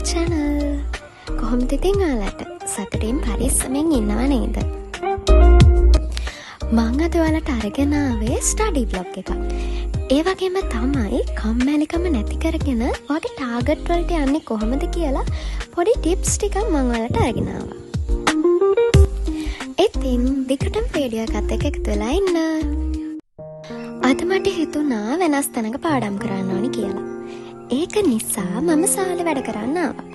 channel. කොහොමද ඉතින් ඔයාලට සතුටින් පරිස්සමෙන් ඉන්නව නේද? මම අද ඔයාලට අරගෙන ආවේ ස්ටඩි බ්ලොග් එකක්. ඒ වගේම තමයි කම්මැලිකම නැති කරගෙන ඔයාගේ ටාගට් වලට යන්නේ කොහොමද කියලා පොඩි ටිප්ස් ටිකක් මම ඔයාලට අරගෙන ආවා. ඉතින් දිගටම වීඩියෝ එකත් එක්ක එකතු වෙලා ඉන්න. අද මට හිතුණා වෙනස් තැනක පාඩම් කරන්න ඕනි කියලා. ඒක නිසා මම සාලේ වැඩ කරන්න ආවා.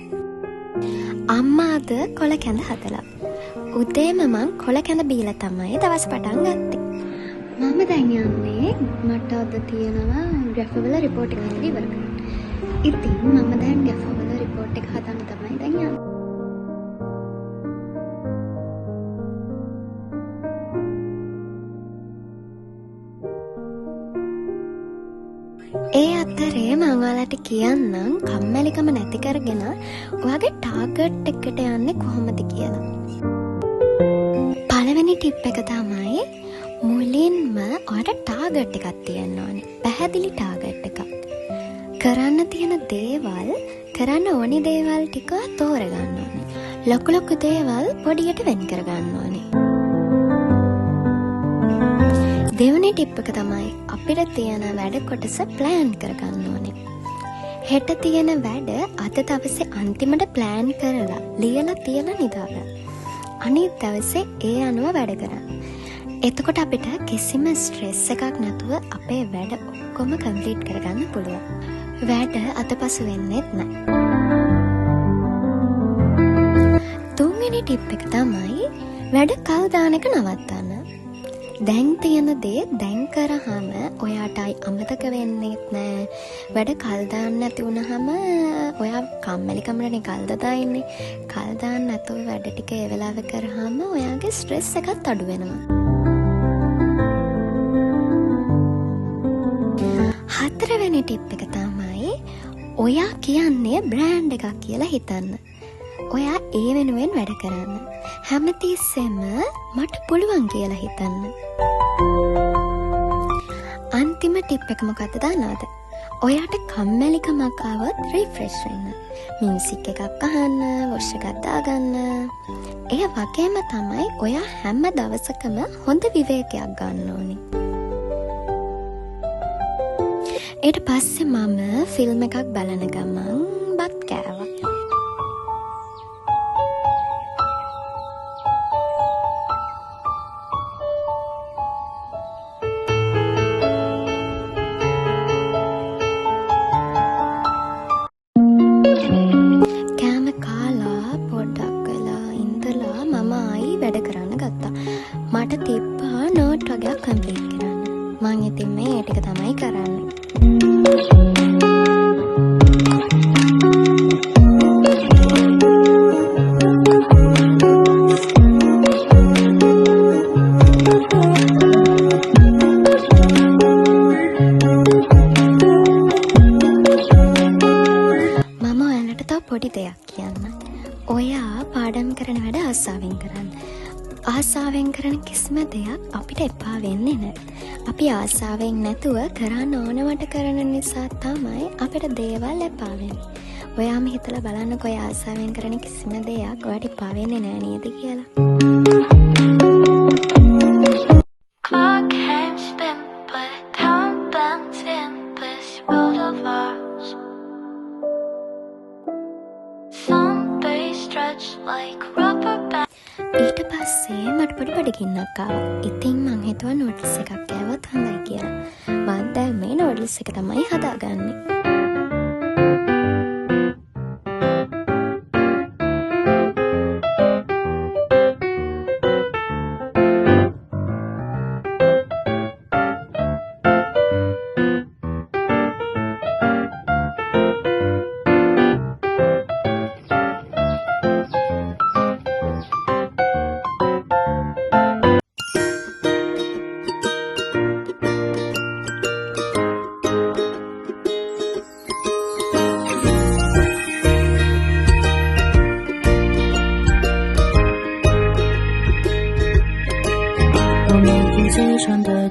අම්මා අද කොළ කැඳ හදලා. උදේම මං කොළ කැඳ බීලා තමයි දවස් පටන් ගත්තේ. මම දැන් යන්නේ මට අද තියෙනවා ග්‍රැෆ් වල රිපෝට් එක හදලා ඉවර කරන්න. ඉතින් මම දැන් ග්‍රැෆ් වල රිපෝට් එක හදන්න තමයි දැන් යන්නේ. ඒ අතරේ මම ඔයාලට කියන්නම් කම්මැලිකම නැති කරගෙන ඔයාගේ ටාගට් එකට යන්නේ කොහොමද කියලා. පළවෙනි ටිප් එක තමයි මුලින්ම ඔයාට ටාගට් එකක් තියන්න ඕනේ. පැහැදිලි ටාගට් එකක්. කරන්න තියෙන දේවල්, කරන්න ඕනි දේවල් ටික තෝරගන්න ඕනේ. ලොකු ලොකු දේවල් පොඩියට වෙන් කරගන්න ඕනේ. දෙවැනි ටිප් එක තමයි අපිට තියෙන වැඩ කොටස ප්ලෑන් කරගන්න ඕනේ. හෙට තියෙන වැඩ අද දවසේ අන්තිමට ප්ලෑන් කරලා ලියලා තියලා නිදාගන්න. අනිත් දවසේ ඒ අනුව වැඩ කරන්න. එතකොට අපිට කිසිම ස්ට්‍රෙස් එකක් නැතුව අපේ වැඩ ඔක්කොම කම්ප්ලීට් කරගන්න පුළුවන්. වැඩ අතපසු වෙන්නෙත් නැහැ. තුන්වෙනි ටිප් එක තමයි වැඩ කල් දාන එක නවත්තන්න. දැන් තියෙන දේ දැන් කරාම ඔයාටයි අමතක වෙන්නේත් නෑ. වැඩ කල් දාන්න නැති වුණාම ඔයා කම්මැලිකමනේ කල් දදා ඉන්නේ. කල් දාන්න නැතුව වැඩ ටික ඒ වෙලාවෙ කරාම ඔයාගේ ස්ට්‍රෙස් එකත් අඩු වෙනවා. හතරවෙනි ටිප් එක තමයි ඔයා කියන්නේ බ්‍රෑන්ඩ් එකක් කියලා හිතන්න. ඔයා ඒ වෙනුවෙන් වැඩ කරන්න. හැමතිස්සෙම මට පුළුවන් කියලා හිතන්න. අන්තිම ටිප් එක මොකක්ද දන්නවද? ඔයාට කම්මැලිකමක් ආවොත් රිෆ්‍රෙෂ් වෙන්න. මියුසික් එකක් අහන්න, වොෂ් එකක් දාගන්න. ඒ වගේම තමයි ඔයා හැම දවසකම හොඳ විවේකයක් ගන්න ඕනේ. ඊට පස්සේ මම ෆිල්ම් එකක් බලන ගමන් බත් කෑවා. කෑම කාලා පොඩ්ඩක් වෙලා ඉඳලා මම ආයි වැඩ කරන්න ගත්තා. මට තිබ්බා නෝට් වගේක් කම්ප්ලීට් කරන්න. මං ඉතින් මේ ටික තමයි කරන්නේ. පොඩි දෙයක් කියන්න. ඔයා පාඩම් කරන වැඩ ආසාවෙන් කරන්න. ආසාවෙන් කරන කිසිම දෙයක් අපිට එපා වෙන්නේ නැහැ. අපි ආසාවෙන් නැතුව කරන්න ඕනවට කරන නිසා තමයි අපිට දේවල් එපා වෙන්නේ. ඔයාම හිතලා බලන්නකෝ ඔයා ආසාවෙන් කරන කිසිම දෙයක් ඔයාට එපා වෙන්නේ නැහැ නේද කියලා. ඊට පස්සේ මට පොඩි බඩගින්නක් ආවා. ඉතින් මං හිතුවා නූඩ්ල්ස් එකක් කෑවොත් හොඳයි කියලා. මං දැන් මේ නූඩ්ල්ස් එක තමයි හදාගන්නේ.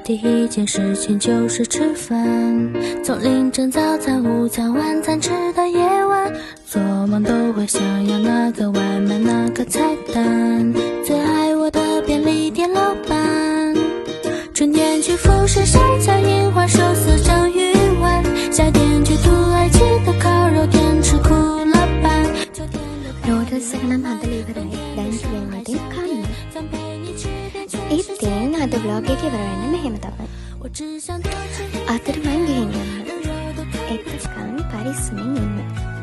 第一件事情就是吃饭，从凌晨、早餐、午餐、晚餐吃到夜晚，做梦都会想要那个外卖那个菜单，最爱我的便利店老板。春天去富士山采樱花寿司章鱼丸，夏天去土耳其的烤肉店吃苦辣拌。 නෝඩල්ස් එක නම් හදලා ඉවරයි. දැන් තියෙන්නේ ඉතින් කන්න. ඉතින් අද vlog එක ඉවර වෙන්නේ මෙහෙම තමයි. අතරමං ගිහින් යන්න. එතකන් පරිස්සමෙන් ඉන්න.